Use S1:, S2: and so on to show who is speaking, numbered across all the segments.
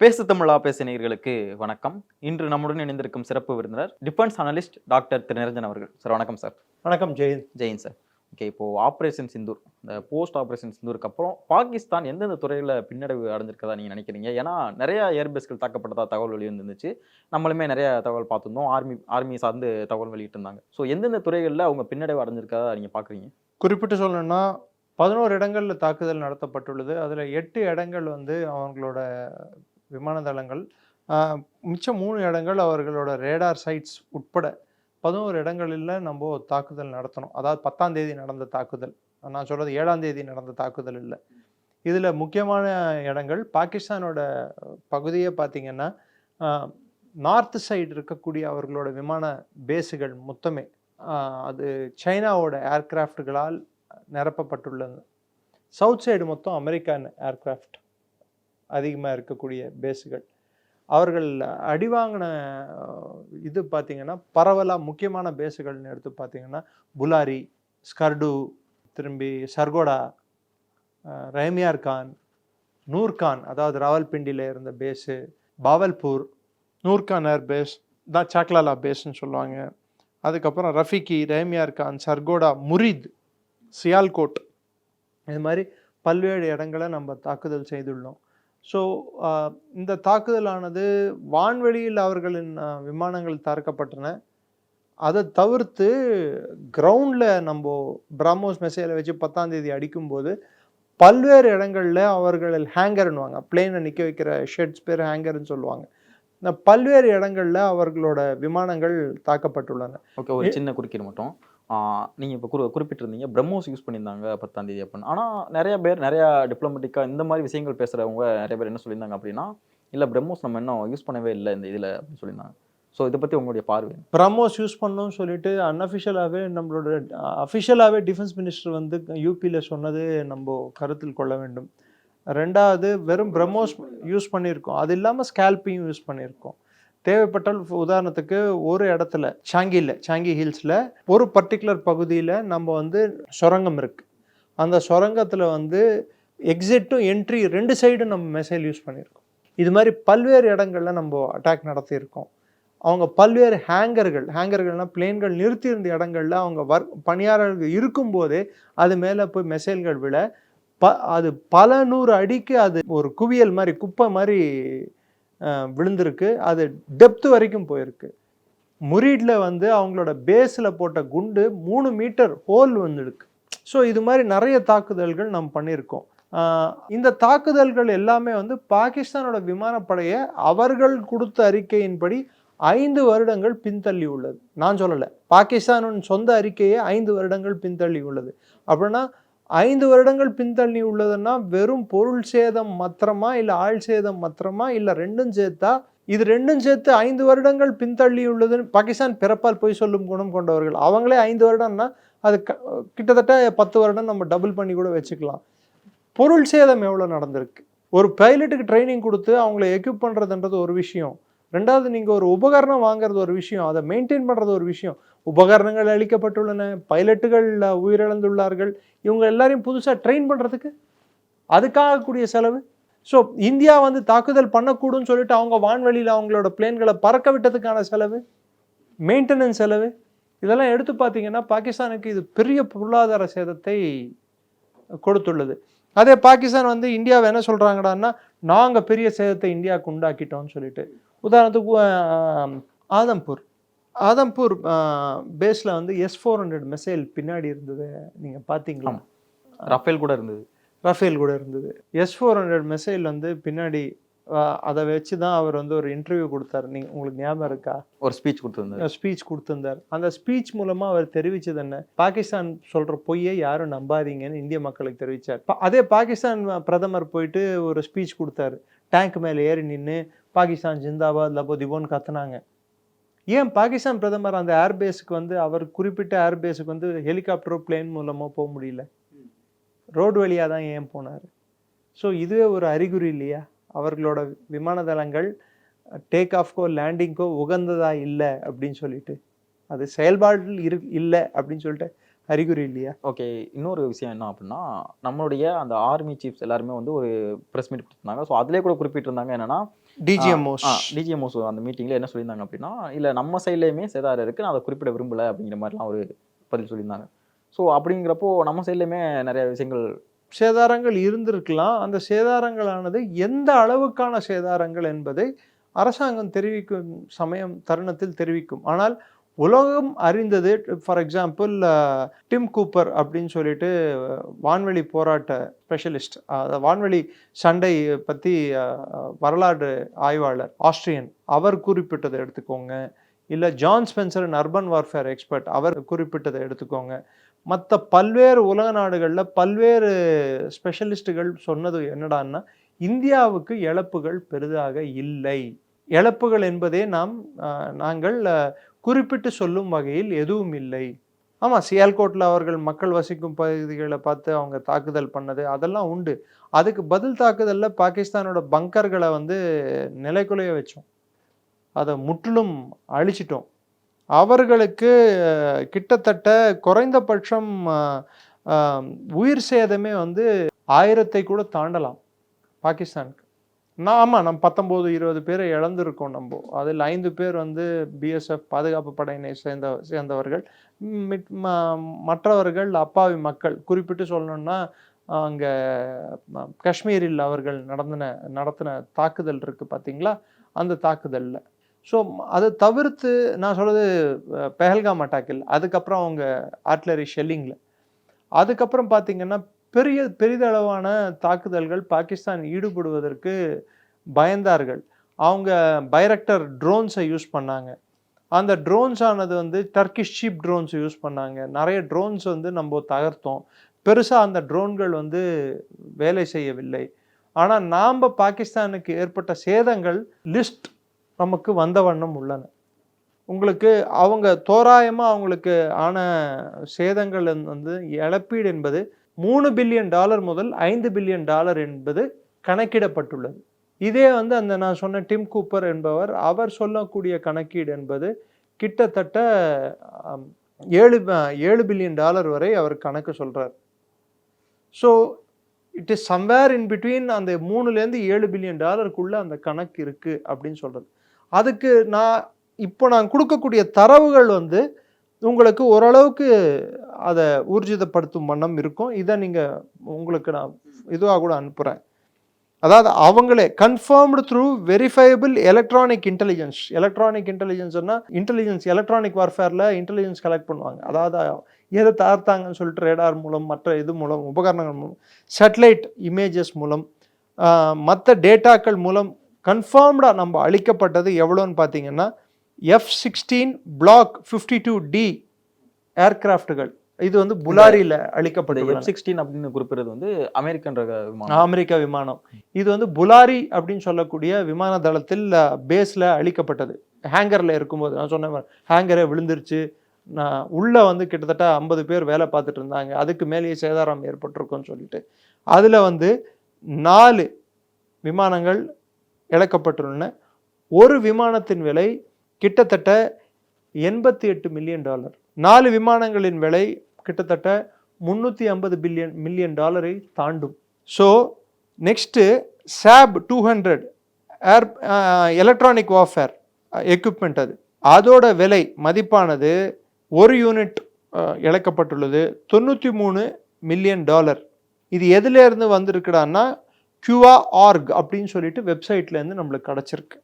S1: பேசு தமிழா பேசினீர்களுக்கு வணக்கம். இன்று நம்முடன் இணைந்திருக்கும் சிறப்பு விருந்தினர் டிஃபென்ஸ் அனலிஸ்ட் டாக்டர் திரு நிரஞ்சன் அவர்கள். சார் வணக்கம் சார்.
S2: வணக்கம் ஜெயந்த்.
S1: ஜெயின் சார். ஓகே, இப்போ ஆபரேஷன் சிந்தூர், இந்த போஸ்ட் ஆபரேஷன் சிந்தூருக்கு அப்புறம் பாகிஸ்தான் எந்தெந்த துறையில பின்னடைவு அடைஞ்சிருக்கதா நீங்க நினைக்கிறீங்க? ஏன்னா நிறைய ஏர்பேஸ்கள் தாக்கப்பட்டதா தகவல் வெளிவந்துருந்துச்சு. நம்மளுமே நிறைய தகவல் பார்த்துருந்தோம். ஆர்மி சார்ந்து தகவல் வெளியிட்டு இருந்தாங்க. ஸோ எந்தெந்த துறைகளில் அவங்க பின்னடைவு அடைஞ்சிருக்கதா நீங்க பாக்குறீங்க?
S2: குறிப்பிட்டு சொல்லணும்னா 11 இடங்கள்ல தாக்குதல் நடத்தப்பட்டுள்ளது. அதுல 8 இடங்கள் அவங்களோட விமான தளங்கள், மிச்சம் 3 இடங்கள் அவர்களோட ரேடார் சைட்ஸ் உட்பட 11 இடங்களில் நம்ம தாக்குதல் நடத்தணும். அதாவது 10ஆம் தேதி நடந்த தாக்குதல், நான் சொல்றது 7ஆம் தேதி நடந்த தாக்குதல் இல்லை. இதுல முக்கியமான இடங்கள் பாகிஸ்தானோட பகுதியே பார்த்தீங்கன்னா நார்த் சைடு இருக்கக்கூடிய அவர்களோட விமான பேஸுகள் மொத்தமே அது சைனாவோட ஏர்கிராஃப்டுகளால் நிரப்பப்பட்டுள்ளது. சவுத் சைடு மொத்தம் அமெரிக்கன் ஏர்கிராஃப்ட் அதிகமாக இருக்கக்கூடிய பேஸுகள். அவர்கள் அடிவாங்கின இது பார்த்திங்கன்னா பரவலாக முக்கியமான பேஸுகள்னு எடுத்து பார்த்திங்கன்னா புலாரி, ஸ்கர்டு, திரும்பி சர்கோடா, ரஹ்மியார் கான், நூர்கான், அதாவது ராவல்பிண்டியில் இருந்த பேஸு, பாவல்பூர், நூர்கான் ஏர் பேஸ் தான் சாக்லாலா பேஸ்ன்னு சொல்லுவாங்க. அதுக்கப்புறம் ரஃபிகி, ரஹ்மியார் கான், சர்கோடா, முரித், சியால்கோட், இது மாதிரி பல்வேறு இடங்களை நம்ம தாக்குதல் செய்துள்ளோம். ஸோ இந்த தாக்குதலானது வான்வெளியில் அவர்களின் விமானங்கள் தாக்கப்பட்டன. அதை தவிர்த்து கிரவுண்டில் நம்ம பிரம்மோஸ் மெசைலை வச்சு 10ஆம் தேதி அடிக்கும்போது பல்வேறு இடங்களில் அவர்கள் ஹேங்கர்னுவாங்க, பிளேனை நிற்க வைக்கிற ஷெட்ஸ் பேர் ஹேங்கர்னு சொல்லுவாங்க. இந்த பல்வேறு இடங்களில் அவர்களோட விமானங்கள் தாக்கப்பட்டுள்ளன.
S1: ஓகே, ஒரு சின்ன குறுக்கீடு மட்டும். நீங்கள் இப்போ குறிப்பிட்டிருந்தீங்க பிரம்மோஸ் யூஸ் பண்ணியிருந்தாங்க 10ஆம் தேதி அப்படின்னு. ஆனால் நிறைய பேர் நிறையா டிப்ளமேட்டிக்காக இந்த மாதிரி விஷயங்கள் பேசுகிறவங்க நிறைய பேர் என்ன சொல்லியிருந்தாங்க அப்படின்னா, இல்லை பிரம்மோஸ் நம்ம இன்னும் யூஸ் பண்ணவே இல்லை இந்த இதில் அப்படின்னு சொல்லியிருந்தாங்க. ஸோ இதை பற்றி உங்களுடைய பார்வை?
S2: பிரம்மோஸ் யூஸ் பண்ணணும்னு சொல்லிட்டு அன்அஃபிஷியலாகவே நம்மளோட அஃபிஷியலாகவே டிஃபென்ஸ் மினிஸ்டர் யூபியில் சொன்னது நம்ம கருத்தில் கொள்ள வேண்டும். ரெண்டாவது, வெறும் பிரம்மோஸ் யூஸ் பண்ணியிருக்கோம், அது இல்லாமல் ஸ்கேல்பியும் யூஸ் பண்ணியிருக்கோம். தேவைப்பட்டால் உதாரணத்துக்கு ஒரு இடத்துல சாங்கி ஹில்ஸில் ஒரு பர்டிகுலர் பகுதியில் நம்ம சுரங்கம் இருக்குது. அந்த சுரங்கத்தில் எக்ஸிட்டும் என்ட்ரி 2 சைடும் நம்ம மிசைல் யூஸ் பண்ணியிருக்கோம். இது மாதிரி பல்வேறு இடங்களில் நம்ம அட்டாக் நடத்தியிருக்கோம். அவங்க பல்வேறு ஹேங்கர்கள்னால் பிளேன்கள் நிறுத்தியிருந்த இடங்களில் அவங்க பணியாளர்கள் இருக்கும்போதே அது மேலே போய் மிசைல்கள் விழ அது பல 100 அடிக்கு அது ஒரு குவியல் மாதிரி, குப்பை மாதிரி விழுந்திருக்கு. அது டெப்த் வரைக்கும் போயிருக்கு. முரீடில் அவங்களோட பேஸில் போட்ட குண்டு 3 மீட்டர் ஹோல் வந்துருக்கு. ஸோ இது மாதிரி நிறைய தாக்குதல்கள் நம்ம பண்ணியிருக்கோம். இந்த தாக்குதல்கள் எல்லாமே பாகிஸ்தானோட விமானப்படையை அவர்கள் கொடுத்த அறிக்கையின்படி 5 வருடங்கள் பின்தள்ளி உள்ளது. நான் சொல்லலை, பாகிஸ்தானின் சொந்த அறிக்கையே 5 வருடங்கள் பின்தள்ளி உள்ளது. அப்படின்னா 5 வருடங்கள் பின்தள்ளி உள்ளதுன்னா வெறும் பொருள் சேதம் மாத்திரமா, இல்லை ஆள் சேதம் மாத்திரமா, இல்லை ரெண்டும் சேர்த்தா? இது ரெண்டும் சேர்த்து 5 வருடங்கள் பின்தள்ளி உள்ளதுன்னு பாகிஸ்தான் பிறப்பால் போய் சொல்லும் குணம் கொண்டவர்கள். அவங்களே 5 வருடம்னா அது கிட்டத்தட்ட 10 வருடம் நம்ம டபுள் பண்ணி கூட வச்சுக்கலாம். பொருள் சேதம் எவ்வளோ நடந்திருக்கு? ஒரு பைலட்டுக்கு ட்ரைனிங் கொடுத்து அவங்கள எக்யூப் பண்ணுறதுன்றது ஒரு விஷயம். ரெண்டாவது, நீங்கள் ஒரு உபகரணம் வாங்குறது ஒரு விஷயம், அதை மெயின்டைன் பண்ணுறது ஒரு விஷயம். உபகரணங்கள் அளிக்கப்பட்டுள்ளன, பைலட்டுகள் உயிரிழந்துள்ளார்கள். இவங்க எல்லாரையும் புதுசாக ட்ரெயின் பண்ணுறதுக்கு அதுக்காக கூடிய செலவு. ஸோ இந்தியா தாக்குதல் பண்ணக்கூடுன்னு சொல்லிட்டு அவங்க வான்வெளியில் அவங்களோட பிளேன்களை பறக்க விட்டதுக்கான செலவு, மெயின்டெனன்ஸ் செலவு, இதெல்லாம் எடுத்து பார்த்தீங்கன்னா பாகிஸ்தானுக்கு இது பெரிய பொருளாதார சேதத்தை கொடுத்துள்ளது. அதே பாகிஸ்தான் இந்தியாவை என்ன சொல்கிறாங்கடான்னா, நாங்கள் பெரிய சேதத்தை இந்தியாவுக்கு உண்டாக்கிட்டோம்னு சொல்லிட்டு. உதாரணத்துக்கு ஆதம்பூர் பேஸில் S-400 மிசைல் பின்னாடி இருந்தது, நீங்கள் பார்த்தீங்களா?
S1: ரஃபேல் கூட இருந்தது. S-400 மிசைல் பின்னாடி அதை வச்சு தான் அவர் ஒரு இன்டர்வியூ கொடுத்தாரு. உங்களுக்கு ஞாபகம் இருக்கா? ஒரு ஸ்பீச் கொடுத்துருந்தார்.
S2: அந்த ஸ்பீச் மூலமாக அவர் தெரிவித்தது என்ன? பாகிஸ்தான் சொல்கிற பொய்யை யாரும் நம்பாதீங்கன்னு இந்திய மக்களுக்கு தெரிவித்தார். அதே பாகிஸ்தான் பிரதமர் போயிட்டு ஒரு ஸ்பீச் கொடுத்தாரு. டேங்க் மேலே ஏறி நின்று பாகிஸ்தான் ஜிந்தாபாத் லபோதிபோன்னு கத்துனாங்க. ஏன் பாகிஸ்தான் பிரதமர் அந்த ஏர்பேஸுக்கு அவர் குறிப்பிட்ட ஏர்பேஸுக்கு ஹெலிகாப்டரோ பிளேன் மூலமாக போக முடியல, ரோடு வழியாக தான் ஏன் போனார்? ஸோ இதுவே ஒரு அறிகுறி இல்லையா? அவர்களோட விமான தளங்கள் டேக் ஆஃப்கோ லேண்டிங்கோ உகந்ததா இல்லை அப்படின்னு சொல்லிட்டு, அது செயல்பாட்டில் இல்லை அப்படின்னு சொல்லிட்டு அறிகுறி இல்லையா?
S1: ஓகே, இன்னொரு விஷயம் என்ன அப்படின்னா, நம்மளுடைய அந்த ஆர்மி சீஃப்ஸ் எல்லாருமே ஒரு ப்ரெஸ் மீட் கொடுத்துருந்தாங்க. ஸோ அதிலே கூட குறிப்பிட்டிருந்தாங்க என்னன்னா,
S2: டிஜிஎம்ஓஸ்
S1: டிஜிஎம்ஓஸ் அந்த மீட்டிங்கில் என்ன சொல்லியிருந்தாங்க அப்படின்னா, இல்லை நம்ம சைட்லேயுமே சேதாரம் இருக்குது, நான் அதை குறிப்பிட விரும்பலை அப்படிங்கிற மாதிரிலாம் ஒரு பதில் சொல்லியிருந்தாங்க. ஸோ அப்படிங்கிறப்போ நம்ம சைட்லேயுமே நிறைய விஷயங்கள்
S2: சேதாரங்கள் இருந்திருக்கலாம். அந்த சேதாரங்களானது எந்த அளவுக்கான சேதாரங்கள் என்பதை அரசாங்கம் தெரிவிக்கும் தருணத்தில் தெரிவிக்கும். ஆனால் உலகம் அறிந்தது, ஃபார் எக்ஸாம்பிள் டிம் கூப்பர் அப்படின்னு சொல்லிட்டு வான்வெளி போராட்ட ஸ்பெஷலிஸ்ட், வான்வெளி சண்டை பற்றி வரலாறு ஆய்வாளர் ஆஸ்திரியன், அவர் குறிப்பிட்டதை எடுத்துக்கோங்க. இல்லை John Spencer urban warfare expert, அவர் குறிப்பிட்டதை எடுத்துக்கோங்க. மற்ற பல்வேறு உலக நாடுகளில் பல்வேறு ஸ்பெஷலிஸ்ட்டுகள் சொன்னது என்னடான்னா, இந்தியாவுக்கு இழப்புகள் பெரிதாக இல்லை. இழப்புகள் என்பதே நாங்கள் குறிப்பிட்டு சொல்லும் வகையில் எதுவும் இல்லை. ஆமாம், சியால்கோட்டில் அவர்கள் மக்கள் வசிக்கும் பகுதிகளை பார்த்து அவங்க தாக்குதல் பண்ணது அதெல்லாம் உண்டு. அதுக்கு பதில் தாக்குதலில் பாகிஸ்தானோட பங்கர்களை நிலைக்குலைய வச்சோம், அதை முற்றிலும் அழிச்சிட்டோம். அவர்களுக்கு கிட்டத்தட்ட குறைந்தபட்சம் உயிர் சேதமே 1000 கூட தாண்டலாம் பாகிஸ்தானுக்கு. ஆமாம், நம்ம 19-20 பேரை இழந்திருக்கோம். நம்ம அதில் 5 பேர் பிஎஸ்எஃப் பாதுகாப்பு படையினை சேர்ந்தவர்கள். மற்றவர்கள் அப்பாவி மக்கள். குறிப்பிட்டு சொல்லணும்னா அங்கே காஷ்மீரில் அவர்கள் நடத்தின தாக்குதல் இருக்குது பார்த்தீங்களா, அந்த தாக்குதலில். ஸோ அதை தவிர்த்து நான் சொல்கிறது பெஹல்காம் அட்டாக் இல்லை, அதுக்கப்புறம் அவங்க ஆர்ட்லரி ஷெல்லிங்கில். அதுக்கப்புறம் பார்த்திங்கன்னா பெரிதளவான தாக்குதல்கள் பாகிஸ்தான் ஈடுபடுவதற்கு பயந்தார்கள். அவங்க பைரக்டர் ட்ரோன்ஸை யூஸ் பண்ணாங்க. அந்த ட்ரோன்ஸ் ஆனது டர்க்கிஷ் சீப் ட்ரோன்ஸ் யூஸ் பண்ணாங்க. நிறைய ட்ரோன்ஸ் நம்ம தகர்த்தோம். பெருசாக அந்த ட்ரோன்கள் வேலை செய்யவில்லை. ஆனால் நாம் பாகிஸ்தானுக்கு ஏற்பட்ட சேதங்கள் லிஸ்ட் நமக்கு வந்த வண்ணம் உள்ளன. உங்களுக்கு அவங்க தோராயமாக அவங்களுக்கு ஆன சேதங்கள் இழப்பீடு என்பது $3 பில்லியன் முதல் $5 பில்லியன் என்பது கணக்கிடப்பட்டுள்ளது. இதே அந்த நான் சொன்ன டிம் கூப்பர் என்பவர் அவர் சொல்லக்கூடிய கணக்கீடு என்பது கிட்டத்தட்ட $7 பில்லியன் வரை அவர் கணக்கு சொல்கிறார். So it is somewhere in between அந்த 3லேருந்து $7 பில்லியன் அந்த கணக்கு இருக்குது அப்படின்னு சொல்கிறது. அதுக்கு நான் கொடுக்கக்கூடிய தரவுகள் உங்களுக்கு ஓரளவுக்கு அதை ஊர்ஜிதப்படுத்தும் வண்ணம் இருக்கும். இதை உங்களுக்கு நான் இதுவாக கூட அனுப்புகிறேன். அதாவது அவங்களே confirmed through verifiable electronic intelligence. Electronic இன்டெலிஜென்ஸ்னா எலக்ட்ரானிக் வார்ஃபேரில் இன்டெலிஜென்ஸ் கலெக்ட் பண்ணுவாங்க. அதாவது எதை தார்த்தாங்கன்னு சொல்லிட்டு ரேடார் மூலம், மற்ற இது மூலம், உபகரணங்கள் மூலம், சேட்டலைட் இமேஜஸ் மூலம், மற்ற டேட்டாக்கள் மூலம் கன்ஃபார்ம்டாக நம்ம அளிக்கப்பட்டது எவ்வளோன்னு பார்த்தீங்கன்னா F-16 Block 52D ஏர்கிராஃப்டுகள். இது புலாரியில் அளிக்கப்பட்டது.
S1: F-16 அப்படின்னு குறிப்பிடுறது
S2: அமெரிக்க விமானம். இது புலாரி அப்படின்னு சொல்லக்கூடிய விமான தளத்தில் பேஸில் அளிக்கப்பட்டது. ஹேங்கரில் இருக்கும்போது நான் சொன்ன ஹேங்கரே விழுந்துருச்சு. உள்ளே கிட்டத்தட்ட 50 பேர் வேலை பார்த்துட்டு இருந்தாங்க. அதுக்கு மேலேயே சேதாரம் ஏற்பட்டிருக்குன்னு சொல்லிட்டு அதில் 4 விமானங்கள் இழக்கப்பட்டுள்ளன. ஒரு விமானத்தின் விலை கிட்டத்தட்ட $88 மில்லியன். 4 விமானங்களின் விலை கிட்டத்தட்ட $350 மில்லியன் தாண்டும். So next SAB 200 electronic warfare equipment, அதோட விலை மதிப்பானது ஒரு யூனிட் இழக்கப்பட்டுள்ளது $93 மில்லியன். இது எதுலேருந்து வந்திருக்குடான்னா QA.org அப்படின்னு சொல்லிட்டு வெப்சைட்லேருந்து நம்மளுக்கு கிடச்சிருக்கு.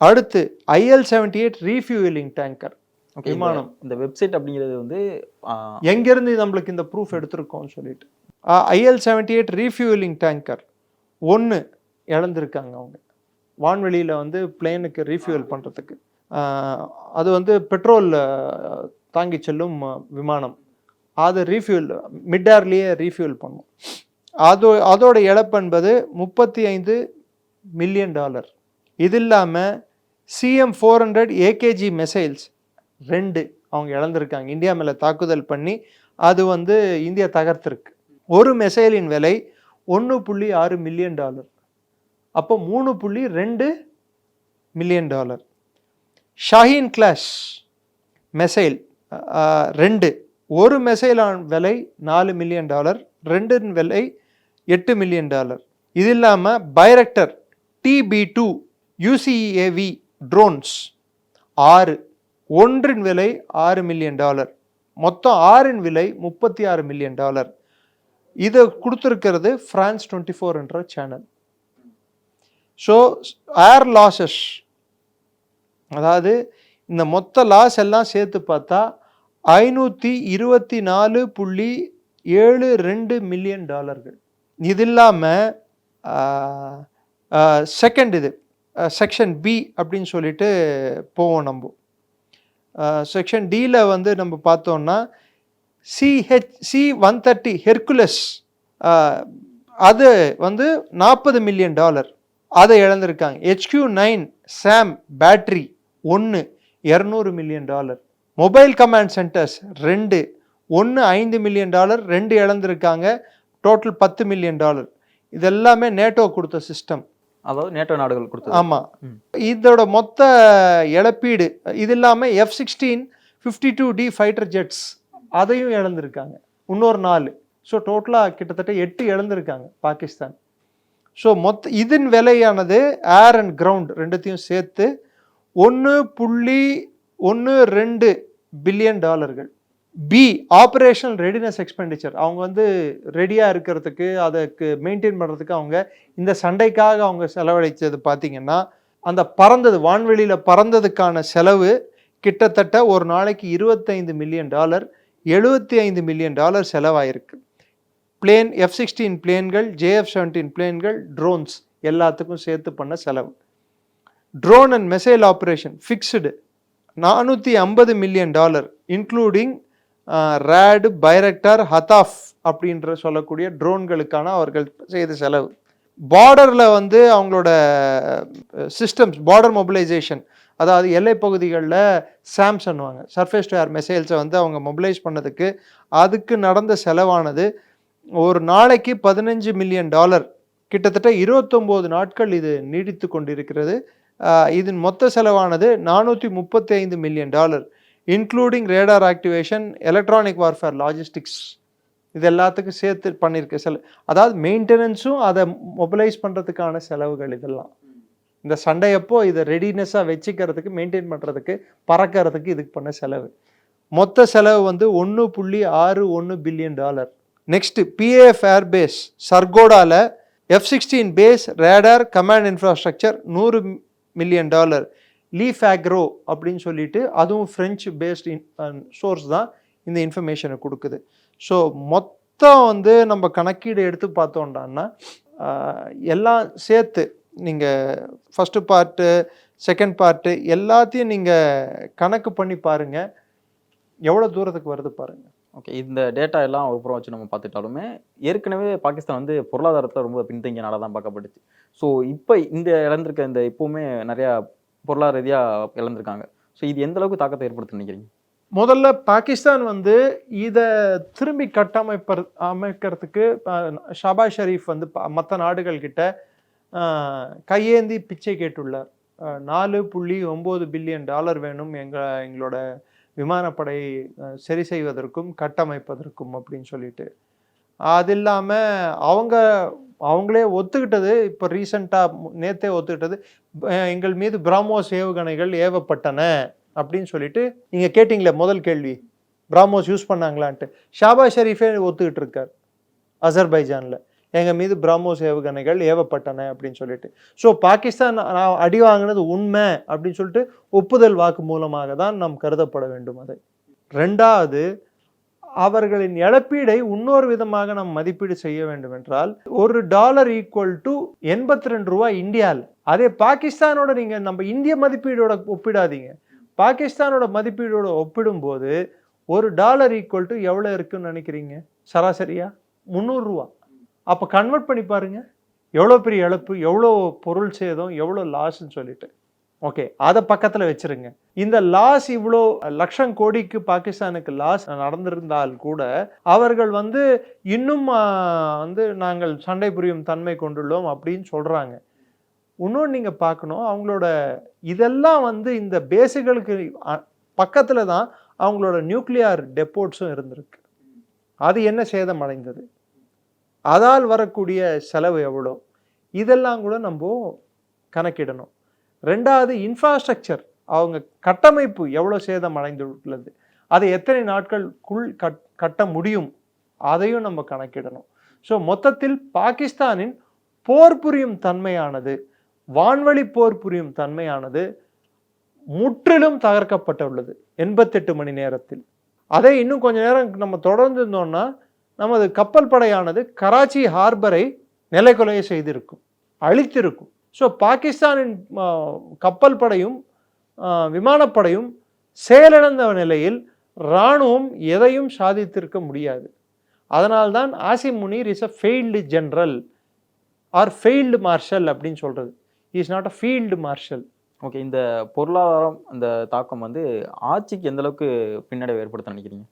S2: அடுத்து IL-78 ரீஃபியூவலிங் டேங்கர் விமானம்.
S1: இந்த வெப்சைட் அப்படிங்கிறது
S2: எங்கேருந்து நம்மளுக்கு இந்த ப்ரூஃப் எடுத்திருக்கோம்னு சொல்லிட்டு IL-78 ரீஃபியூவலிங் டேங்கர் 1 இழந்திருக்காங்க அவங்க. வான்வெளியில் பிளேனுக்கு ரீஃபியூவல் பண்ணுறதுக்கு. அது பெட்ரோல் தாங்கி செல்லும் விமானம். அது ரீஃபியூல் மிட்-ஏர்லேயே ரீஃபியூல் பண்ணும். அதோட இழப்பு என்பது $35 மில்லியன். இது இல்லாமல் CM-400 AKG மிசைல்ஸ் 2 அவங்க இழந்திருக்காங்க. இந்தியா மேலே தாக்குதல் பண்ணி அது இந்தியா தகர்த்திருக்கு. ஒரு மிசைலின் விலை $1.6 மில்லியன். அப்போ $3.2 மில்லியன். ஷாஹீன் கிளாஸ் மிசைல் 2, ஒரு மிசைலான விலை $4 மில்லியன், 2 விலை $8 மில்லியன். இது இல்லாமல் பைரக்டர் TB2 யூசிஏவி ட்ரோன்ஸ் 6, ஒன்றின் விலை $6 மில்லியன், மொத்தம் 6இன் விலை $36 மில்லியன். இதை கொடுத்துருக்கிறது ஃப்ரான்ஸ் 24 என்ற சேனல். ஸோ ஏர் லாஸஸ், அதாவது இந்த மொத்த லாஸ் எல்லாம் சேர்த்து பார்த்தா $524.72 மில்லியன். இது இல்லாமல் செகண்ட் இது செக்ஷன் பி அப்படின்னு சொல்லிட்டு போவோம். நம்ம செக்ஷன் டியில் வந்து நம்ம பார்த்தோம்னா C-130 ஹெர்குலஸ், அது வந்து $40 மில்லியன் அதை இழந்திருக்காங்க. HQ-9 SAM battery 1 $200 million. Mobile command centres 2, ஒன்று $5 மில்லியன், 2 இழந்திருக்காங்க. Total $10 million. இதெல்லாமே நேட்டோ கொடுத்த சிஸ்டம்,
S1: அதாவது நேட்டோ நாடுகள் கொடுத்தது.
S2: ஆமாம். இதோட மொத்த இழப்பீடு இது இல்லாமல் F-16 52D ஃபைட்டர் ஜெட்ஸ் அதையும் இழந்திருக்காங்க, இன்னொரு 4. ஸோ டோட்டலாக கிட்டத்தட்ட 8 இழந்திருக்காங்க பாகிஸ்தான். ஸோ இதன் விலையானது ஏர் அண்ட் கிரவுண்ட் ரெண்டுத்தையும் சேர்த்து $1.12 billion. B operational readiness expenditure, அவங்க வந்து ரெடியாக இருக்கிறதுக்கு அதுக்கு மெயின்டைன் பண்ணுறதுக்கு அவங்க இந்த சண்டைக்காக அவங்க செலவழித்தது பார்த்திங்கன்னா, அந்த பறந்தது வான்வெளியில் பறந்ததுக்கான செலவு கிட்டத்தட்ட ஒரு நாளைக்கு $25 மில்லியன், $75 மில்லியன் செலவாயிருக்கு. பிளேன் F-16 பிளேன்கள், JF-17 பிளேன்கள், ட்ரோன்ஸ் எல்லாத்துக்கும் சேர்த்து பண்ண செலவு. Drone and missile operation fixed $450 million, including ரேடு, பைரக்டார், ஹதாஃப் அப்படின்ற சொல்லக்கூடிய ட்ரோன்களுக்கான அவர்கள் செய்த செலவு. பார்டரில் வந்து அவங்களோட சிஸ்டம்ஸ், பார்டர் மொபிலைசேஷன், அதாவது எல்லை பகுதிகளில் சாம்ஸ் பண்ணுவாங்க, சர்ஃபேஸ் டு ஏர் மிசைல்ஸை வந்து அவங்க மொபிலைஸ் பண்ணதுக்கு அதுக்கு நடந்த செலவானது ஒரு நாளைக்கு $15 மில்லியன், கிட்டத்தட்ட 29 நாட்கள் இது நீடித்து கொண்டிருக்கிறது. இதன் மொத்த செலவானது $435 million, including radar activation, electronic warfare, logistics, இது எல்லாத்துக்கும் சேர்த்து பண்ணியிருக்க செலவு. அதாவது மெயின்டெனன்ஸும் அதை மொபிலைஸ் பண்ணுறதுக்கான செலவுகள் இதெல்லாம். இந்த சண்டையப்போ இதை ரெடினஸாக வச்சுக்கிறதுக்கு, மெயின்டைன் பண்ணுறதுக்கு, பறக்கிறதுக்கு இதுக்கு பண்ண செலவு. மொத்த செலவு வந்து $1.61 பில்லியன். நெக்ஸ்ட் PAF ஏர்பேஸ் சர்கோடாவில் F-16 base, radar, command infrastructure $100 million. லீஃபேக்ரோ அப்படின்னு சொல்லிட்டு அதுவும் ஃப்ரெஞ்சு பேஸ்ட் சோர்ஸ் தான் இந்த இன்ஃபர்மேஷனை கொடுக்குது. ஸோ மொத்தம் வந்து நம்ம கணக்கீடு எடுத்து பார்த்தோம்டான்னா எல்லாம் சேர்த்து நீங்கள் ஃபஸ்ட்டு பார்ட்டு செகண்ட் பார்ட்டு எல்லாத்தையும் நீங்கள் கணக்கு பண்ணி பாருங்கள், எவ்வளோ தூரத்துக்கு வருது பாருங்கள்.
S1: ஓகே, இந்த டேட்டா எல்லாம் ஒரு புறம் வச்சு நம்ம பார்த்துட்டாலுமே ஏற்கனவே பாகிஸ்தான் வந்து பொருளாதாரத்தில் ரொம்ப பின்தங்கிய நாடாக தான் பார்க்கப்படுச்சு. ஸோ இப்போ இந்த இழந்திருக்க இந்த இப்போவுமே நிறையா பொருளாதார ரீதியாக இழந்திருக்காங்க. ஸோ இது எந்த அளவுக்கு தாக்கத்தை ஏற்படுத்த நினைக்கிறீங்க?
S2: முதல்ல பாகிஸ்தான் வந்து இதை திரும்பி அமைக்கிறதுக்கு ஷாபாஸ் ஷெரீஃப் வந்து மற்ற நாடுகள்கிட்ட கையேந்தி பிச்சை கேட்டுள்ளார். $4.9 பில்லியன் வேணும் எங்களோட விமானப்படை சரி செய்வதற்கும் கட்டமைப்பதற்கும் அப்படின்னு சொல்லிட்டு. அது இல்லாமல் அவங்களே ஒத்துக்கிட்டது, இப்போ ரீசண்டாக நேற்றே ஒத்துக்கிட்டது, எங்கள் மீது பிராமோஸ் ஏவுகணைகள் ஏவப்பட்டன அப்படின்னு சொல்லிட்டு. நீங்கள் கேட்டிங்களே முதல் கேள்வி, பிராமோஸ் யூஸ் பண்ணாங்களான்ட்டு, ஷாபாஸ் ஷெரீஃபே ஒத்துக்கிட்டு இருக்கார் அசர்பைஜானில், எங்கள் மீது பிராமோஸ் ஏவுகணைகள் ஏவப்பட்டன அப்படின்னு சொல்லிட்டு. ஸோ பாகிஸ்தான் நான் அடி வாங்கினது உண்மை அப்படின்னு சொல்லிட்டு ஒப்புதல் வாக்கு மூலமாக தான் நாம் கருதப்பட வேண்டும். அதை ரெண்டாவது, அவர்களின் இழப்பீடை இன்னொரு விதமாக நாம் மதிப்பீடு செய்ய வேண்டும் என்றால் $1 ஈக்குவல் டு 82 ரூபா இந்தியாவில். அதே பாகிஸ்தானோட நீங்கள் நம்ம இந்திய மதிப்பீடோட ஒப்பிடாதீங்க, பாகிஸ்தானோட மதிப்பீடோட ஒப்பிடும்போது $1 ஈக்குவல் டு எவ்வளோ இருக்குன்னு நினைக்கிறீங்க? சராசரியா 300 ரூபா. அப்போ கன்வெர்ட் பண்ணி பாருங்க, எவ்வளோ பெரிய இழப்பு, எவ்வளோ பொருள் சேதம், எவ்வளோ லாஸ்ன்னு சொல்லிட்டு. ஓகே, அதை பக்கத்தில் வச்சிருங்க. இந்த லாஸ் இவ்வளோ லட்சம் கோடிக்கு பாகிஸ்தானுக்கு லாஸ் நடந்திருந்தால் கூட அவர்கள் வந்து இன்னும் வந்து நாங்கள் சண்டை புரியும் தன்மை கொண்டுள்ளோம் அப்படின்னு சொல்கிறாங்க. இன்னொன்று நீங்கள் பார்க்கணும், அவங்களோட இதெல்லாம் வந்து இந்த பேஸுகளுக்கு பக்கத்தில் தான் அவங்களோட நியூக்ளியர் டெப்போட்ஸும் இருந்திருக்கு. அது என்ன சேதம் அடைந்தது, அதால் வரக்கூடிய செலவு எவ்வளோ, இதெல்லாம் கூட நம்ம கணக்கிடணும். ரெண்டாவது இன்ஃப்ராஸ்ட்ரக்சர், அவங்க கட்டமைப்பு எவ்வளோ சேதம் அடைந்துள்ளது, அதை எத்தனை நாட்களுக்குள் கட்ட முடியும், அதையும் நம்ம கணக்கிடணும். ஸோ மொத்தத்தில் பாகிஸ்தானின் போர் புரியும் தன்மையானது, வான்வழி போர் புரியும் தன்மையானது முற்றிலும் தகர்க்கப்பட்டுள்ளது 88 மணி நேரத்தில். அதை இன்னும் கொஞ்ச நேரம் நம்ம தொடர்ந்து இருந்தோம்னா நமது கப்பல் படையானது கராச்சி ஹார்பரை நிலைக்குலைய செய்திருக்கும், அழித்திருக்கும். ஸோ பாகிஸ்தானின் கப்பல் படையும் விமானப்படையும் செயலிழந்த நிலையில் இராணுவம் எதையும் சாதித்திருக்க முடியாது. அதனால்தான் Asim Munir is a failed general or failed marshal அப்படின்னு சொல்றது. Is not a field marshal.
S1: Okay, இந்த பொருளாதாரம் அந்த தாக்கம் வந்து ஆட்சிக்கு எந்த அளவுக்கு பின்னடைவு ஏற்படுத்த நினைக்கிறீங்க?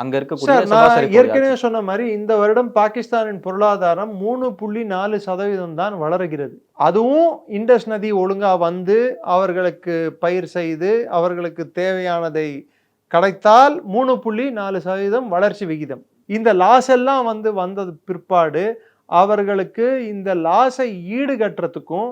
S1: அங்க இருக்கக்கூடிய
S2: நான் ஏற்கனவே சொன்ன மாதிரி இந்த வருடம் பாகிஸ்தானின் பொருளாதாரம் 3.4% தான் வளருகிறது. அதுவும் இண்டஸ் நதி ஒழுங்கா வந்து அவர்களுக்கு பயிர் செய்து அவர்களுக்கு தேவையானதை கிடைத்தால் 3.4% வளர்ச்சி விகிதம். இந்த லாஸ் எல்லாம் வந்தது பிற்பாடு அவர்களுக்கு இந்த லாஸை ஈடு கட்டுறதுக்கும்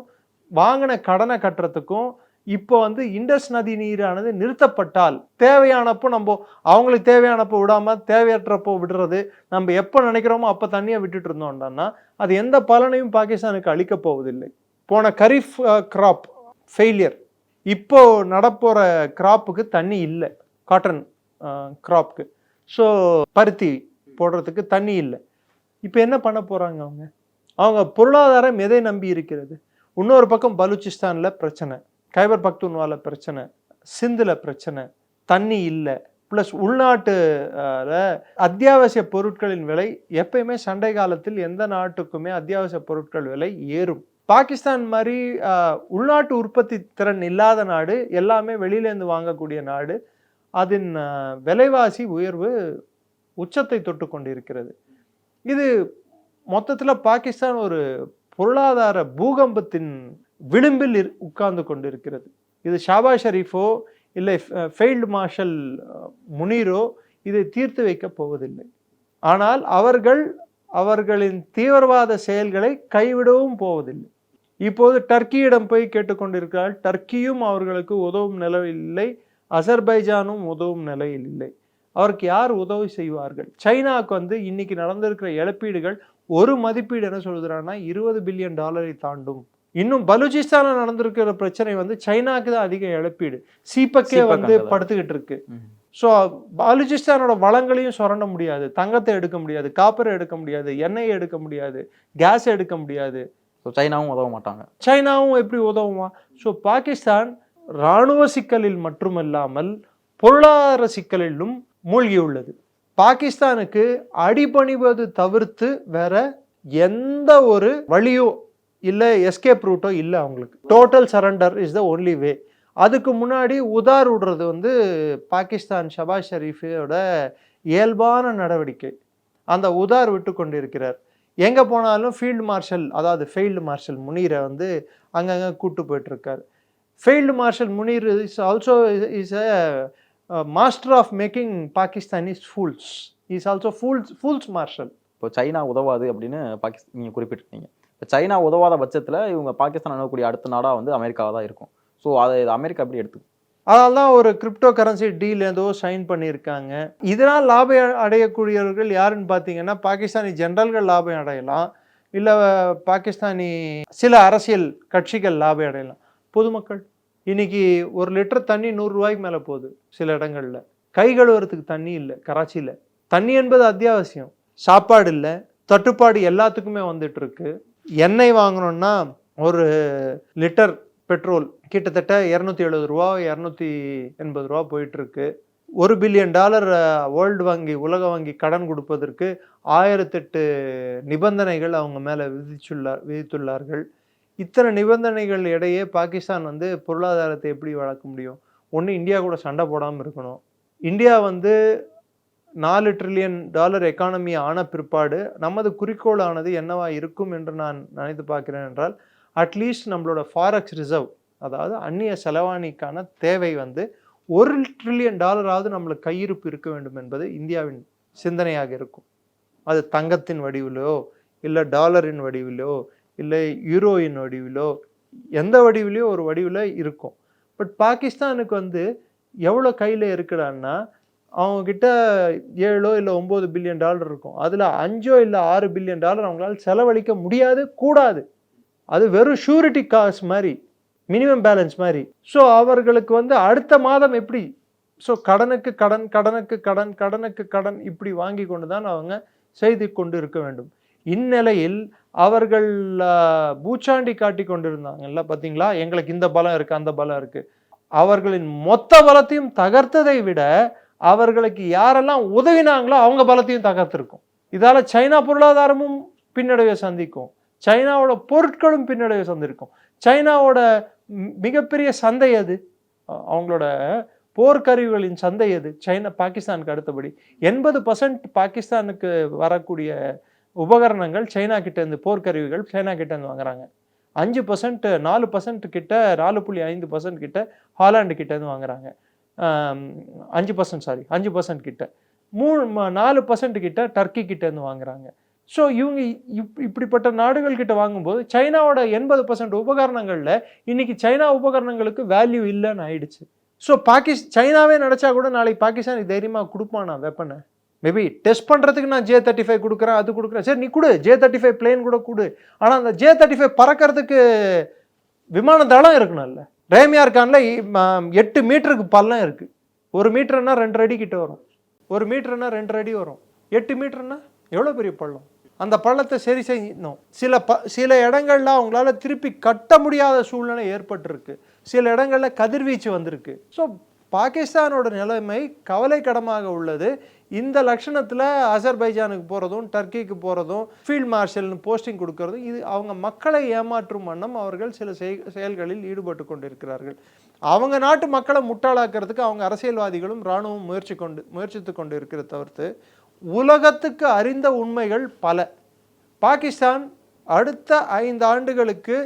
S2: வாங்கின கடனை கட்டுறதுக்கும் இப்போ இண்டஸ் நதி நீரானது நிறுத்தப்பட்டால், தேவையானப்போ நம்ம அவங்களுக்கு தேவையானப்போ விடாம தேவையற்றப்போ விடுறது, நம்ம எப்போ நினைக்கிறோமோ அப்போ தண்ணியை விட்டுட்டு இருந்தோம்னா அது எந்த பலனையும் பாகிஸ்தானுக்கு அளிக்க போவதில்லை. போன கரீஃப் கிராப் ஃபெயிலியர், இப்போ நடப்போற கிராப்புக்கு தண்ணி இல்லை, காட்டன் கிராப்க்கு. ஸோ பருத்தி போடுறதுக்கு தண்ணி இல்லை. இப்போ என்ன பண்ண போறாங்க அவங்க பொருளாதாரம் எதை நம்பி இருக்கிறது? இன்னொரு பக்கம் பலூச்சிஸ்தானில் பிரச்சனை, கைபர் பக்துன்வால பிரச்சனை, சிந்தில் பிரச்சனை, தண்ணி இல்லை. ப்ளஸ் உள்நாட்டு அத்தியாவசிய பொருட்களின் விலை எப்பயுமே சண்டை காலத்தில் எந்த நாட்டுக்குமே அத்தியாவசிய பொருட்கள் விலை ஏறும். பாகிஸ்தான் மாதிரி உள்நாட்டு உற்பத்தி திறன் இல்லாத நாடு, எல்லாமே வெளியிலேருந்து வாங்கக்கூடிய நாடு, அதன் விலைவாசி உயர்வு உச்சத்தை தொட்டு கொண்டிருக்கிறது. இது மொத்தத்தில் பாகிஸ்தான் ஒரு பொருளாதார பூகம்பத்தின் விளிம்பில் உட்கார்ந்து கொண்டிருக்கிறது. இது ஷாபாஸ் ஷரீஃபோ இல்லை ஃபெயில்டு மார்ஷல் முனீரோ இதை தீர்த்து வைக்கப் போவதில்லை. ஆனால் அவர்களின் தீவிரவாத செயல்களை கைவிடவும் போவதில்லை. இப்போது டர்க்கியிடம் போய் கேட்டுக்கொண்டிருக்கிறார். டர்க்கியும் அவர்களுக்கு உதவும் நிலையில் இல்லை, அசர்பைஜானும் உதவும் நிலையில் இல்லை. அவருக்கு யார் உதவி செய்வார்கள்? சைனாவுக்கு இன்னைக்கு நடந்திருக்கிற இழப்பீடுகள் ஒரு மதிப்பீடு என்ன சொல்லுறாங்கன்னா $20 பில்லியன் தாண்டும். இன்னும் பலூச்சிஸ்தான்ல நடந்திருக்கிற பிரச்சனை சைனாக்கு தான் அதிக இழப்பீடு. சீபக்கே படுத்துக்கிட்டு இருக்கு. ஸோ பலூச்சிஸ்தானோட வளங்களையும் சுரண்ட முடியாது, தங்கத்தை எடுக்க முடியாது, காப்பரை எடுக்க முடியாது, எண்ணெயை எடுக்க முடியாது, கேஸ் எடுக்க முடியாது.
S1: சைனாவும் உதவ மாட்டாங்க.
S2: சைனாவும் எப்படி உதவுமா? ஸோ பாகிஸ்தான் இராணுவ சிக்கலில் மட்டுமல்லாமல் பொருளாதார சிக்கலிலும் மூழ்கியுள்ளது. பாகிஸ்தானுக்கு அடிபணிவது தவிர்த்து வேற எந்த ஒரு வழியோ இல்லை எஸ்கேப் ரூட்டோ இல்லை. அவங்களுக்கு total surrender is the only way. அதுக்கு முன்னாடி உதார் விடுறது பாகிஸ்தான் ஷபாஸ் ஷரீஃபோட இயல்பான நடவடிக்கை. அந்த உதார் விட்டு கொண்டிருக்கிறார். எங்கே போனாலும் ஃபீல்டு மார்ஷல், அதாவது ஃபெயில்டு மார்ஷல் முனீரை அங்கங்கே கூட்டு போயிட்டு இருக்காரு. Failed marshal Munir is also is a master of making Pakistanis fools. He is also fools marshal.
S1: இப்போ சைனா உதவாது அப்படின்னு நீங்கள் குறிப்பிட்டிருக்கீங்க. இப்போ சைனா உதவாத பட்சத்தில் இவங்க பாகிஸ்தான் அணுகக்கூடிய அடுத்த நாடாக அமெரிக்காவாக தான் இருக்கும். ஸோ அதை அமெரிக்கா எப்படி எடுத்து?
S2: அதனால தான் ஒரு கிரிப்டோ கரன்சி டீல் ஏதோ சைன் பண்ணியிருக்காங்க. இதனால் லாபம் அடையக்கூடியவர்கள் யாருன்னு பார்த்தீங்கன்னா பாகிஸ்தானி ஜெனரல்கள் லாபம் அடையலாம், இல்லை பாகிஸ்தானி சில அரசியல் கட்சிகள் லாபம் அடையலாம். பொதுமக்கள் இன்னைக்கு 1 லிட்டர் தண்ணி 100 ரூபாய்க்கு மேலே போகுது. சில இடங்கள்ல கை கழுவுறதுக்கு தண்ணி இல்லை. கராச்சியில் தண்ணி என்பது அத்தியாவசியம். சாப்பாடு இல்லை, தட்டுப்பாடு எல்லாத்துக்குமே வந்துட்டு இருக்கு. எண்ணெய் வாங்கணும்னா 1 லிட்டர் பெட்ரோல் கிட்டத்தட்ட 270 ரூபா 280 ரூபா போயிட்டு இருக்கு. $1 பில்லியன் வேர்ல்டு வங்கி, உலக வங்கி கடன் கொடுப்பதற்கு 1008 நிபந்தனைகள் அவங்க மேலே விதித்துள்ளார்கள். இத்தனை நிபந்தனைகள் இடையே பாகிஸ்தான் பொருளாதாரத்தை எப்படி வளர்க்க முடியும்? ஒன்று, இந்தியா கூட சண்டை போடாமல் இருக்கணும். இந்தியா $4 ட்ரில்லியன் எக்கானமி ஆன பிற்பாடு நமது குறிக்கோளானது என்னவா இருக்கும் என்று நான் நினைத்து பார்க்கிறேன் என்றால், அட்லீஸ்ட் நம்மளோட ஃபாரெக்ஸ் ரிசர்வ், அதாவது அந்நிய செலவாணிக்கான தேவை $1 ட்ரில்லியன் நம்மளுக்கு கையிருப்பு இருக்க வேண்டும் என்பது இந்தியாவின் சிந்தனையாக இருக்கும். அது தங்கத்தின் வடிவிலோ இல்லை டாலரின் வடிவிலோ இல்லை யூரோயின் வடிவிலோ எந்த வடிவிலையோ ஒரு வடிவில் இருக்கும். பட் பாகிஸ்தானுக்கு வந்து எவ்வளோ கையில் இருக்குடான்னா, அவங்கக்கிட்ட 7 இல்லை 9 பில்லியன் டாலர் இருக்கும். அதில் 5 இல்லை 6 பில்லியன் டாலர் அவங்களால செலவழிக்க முடியாது, கூடாது. அது வெறும் ஷூரிட்டி காசு மாதிரி, மினிமம் பேலன்ஸ் மாதிரி. ஸோ அவர்களுக்கு வந்து அடுத்த மாதம் எப்படி, ஸோ கடனுக்கு கடன், கடனுக்கு கடன், கடனுக்கு கடன் இப்படி வாங்கி கொண்டு தான் அவங்க செய்து கொண்டு இருக்க வேண்டும். இந்நிலையில் அவர்கள் பூச்சாண்டி காட்டி கொண்டிருந்தாங்கல்ல, பார்த்தீங்களா, எங்களுக்கு இந்த பலம் இருக்கு, அந்த பலம் இருக்கு. அவர்களின் மொத்த பலத்தையும் தகர்த்ததை விட அவர்களுக்கு யாரெல்லாம் உதவினாங்களோ அவங்க பலத்தையும் தகர்த்திருக்கும். இதால சைனா பொருளாதாரமும் பின்னடைவை சந்திக்கும், சைனாவோட பொருட்களும் பின்னடைவை சந்திருக்கும். சைனாவோட மிகப்பெரிய சந்தை அது, அவங்களோட போர்க்கருவிகளின் சந்தை அது சைனா, பாகிஸ்தானுக்கு அடுத்தபடி. 80% பாகிஸ்தானுக்கு வரக்கூடிய உபகரணங்கள் சைனா கிட்ட இருந்து, போர்க்கருவிகள் சைனா கிட்ட இருந்து வாங்குறாங்க. 5%, 4% கிட்ட, 4.5% கிட்ட ஹாலாண்டு கிட்ட இருந்து வாங்குறாங்க. 5% கிட்ட, 4% கிட்ட டர்க்கி கிட்ட இருந்து வாங்குறாங்க. ஸோ இவங்க இப்படிப்பட்ட நாடுகள் கிட்ட வாங்கும்போது சைனாவோட 80% உபகரணங்கள்ல இன்னைக்கு சைனா உபகரணங்களுக்கு வேல்யூ இல்லைன்னு ஆயிடுச்சு. ஸோ சைனாவே நினைச்சா கூட நாளைக்கு பாகிஸ்தான் தைரியமாக கொடுப்பானா வெப்பனை? மேபி டெஸ்ட் பண்ணுறதுக்கு நான் J-35 கொடுக்குறேன், அது கொடுக்குறேன், சரி நீ கொடு, J-35 பிளேன் கூட கொடு. ஆனால் அந்த J-35 பறக்கிறதுக்கு விமான தளம் இருக்கணும்ல. ரேமியார் கானில் 8 மீட்டருக்கு பள்ளம் இருக்குது. 1 மீட்டர்னா 2 அடி கிட்ட வரும், 1 மீட்டர்னா 2 அடி வரும், 8 மீட்டர்னா எவ்வளோ பெரிய பள்ளம். அந்த பள்ளத்தை சரி செய்யணும். சில இடங்கள்ல அவங்களால திருப்பி கட்ட முடியாத சூழ்நிலை ஏற்பட்டிருக்கு, சில இடங்களில் கதிர்வீச்சு வந்திருக்கு. ஸோ பாகிஸ்தானோட நிலைமை கவலைக்கிடமாக உள்ளது. இந்த லட்சணத்தில் அசர்பைஜானுக்கு போகிறதும், டர்க்கிக்கு போகிறதும், ஃபீல்ட் மார்ஷல்னு போஸ்டிங் கொடுக்கறதும், இது அவங்க மக்களை ஏமாற்றும் வண்ணம் அவர்கள் சில செயல்களில் ஈடுபட்டு கொண்டிருக்கிறார்கள். அவங்க நாட்டு மக்களை முட்டாளாக்கிறதுக்கு அவங்க அரசியல்வாதிகளும் இராணுவம் முயற்சித்து கொண்டு இருக்கிற தவிர்த்து உலகத்துக்கு அறிந்த உண்மைகள் பல. பாகிஸ்தான் அடுத்த 5 ஆண்டுகளுக்கு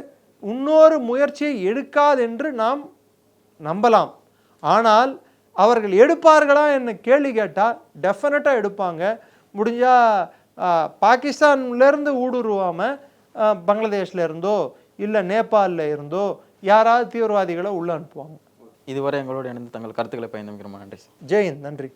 S2: இன்னொரு முயற்சியை எடுக்காதென்று நாம் நம்பலாம். ஆனால் அவர்கள் எடுப்பார்களா என்ன கேள்வி கேட்டால் டெஃபினட்டாக எடுப்பாங்க. முடிஞ்சால் பாகிஸ்தான்லேருந்து ஊடுருவாமல் பங்களாதேஷில் இருந்தோ இல்லை நேபாளில் இருந்தோ யாராவது தீவிரவாதிகளை உள்ளே அனுப்புவாங்க.
S1: இதுவரை எங்களோட இணைந்து தங்கள் கருத்துக்களை பயந்துக்கிறோம். நன்றி.
S2: ஜெயின், நன்றி.